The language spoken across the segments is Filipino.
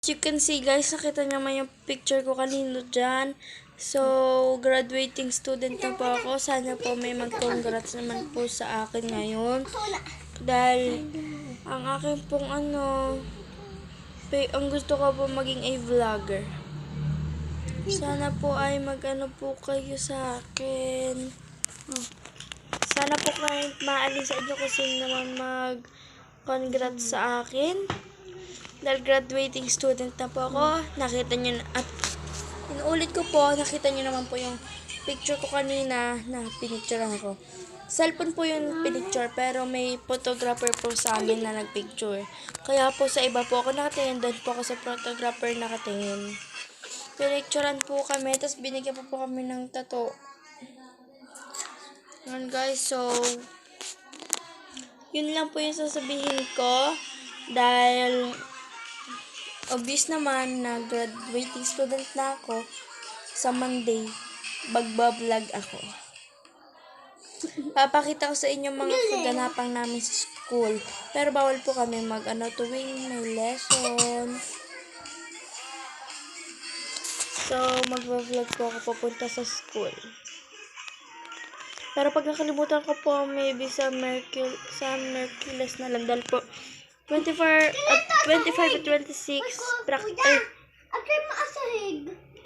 As you can see guys, nakita niyo naman yung picture ko kanino dyan. So, graduating student na po ako. Sana po may mag-congrats naman po sa akin ngayon. Dahil, ang akin pong ang gusto ko po maging a vlogger. Sana po ay mag-ano po kayo sa akin. Sana po kayo maalis sa inyo kasi naman mag-congrats sa akin. Dahil graduating student na po ako, nakita nyo na, at inuulit ko po, nakita nyo naman po yung picture ko kanina na pinicturean ko. Cellphone po yung pinicture, pero may photographer po sa amin na nagpicture. Kaya po sa iba po ako nakatingin, doon po ako sa photographer nakatingin. Pinicturean po kami, tapos binigyan po kami ng tattoo. Yan guys, so, yun lang po yung sasabihin ko, dahil obvious naman na graduating student na ako, sa Monday, magbablog ako. Papakita ko sa inyo mga kaganapang namin sa school. Pero bawal po kami tuwing may lesson. So, magbablog po ako papunta sa school. Pero pag nakalimutan ko po, maybe sa Merkules na lang. Dahil po, 25 at 26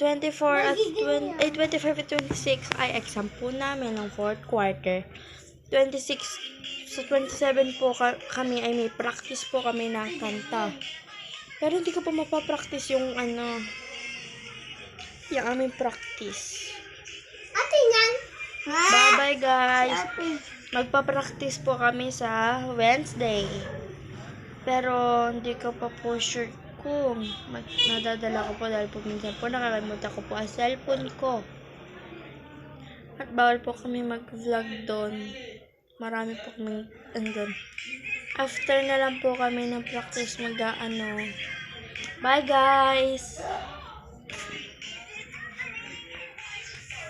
25 at 26 ay exam po namin ng 4th quarter. 26 sa 27 po kami ay may practice po kami na kanta. Pero hindi ko po mapapractice yung yung aming practice. Bye-bye guys. Magpa-practice po kami sa Wednesday. Pero hindi ko pa po sure kung nadadala ko po dahil po minsan po nakakalimutan ko po ang cellphone ko. At bawal po kami mag-vlog doon. Marami po kami andun. After na lang po kami ng practice Bye guys!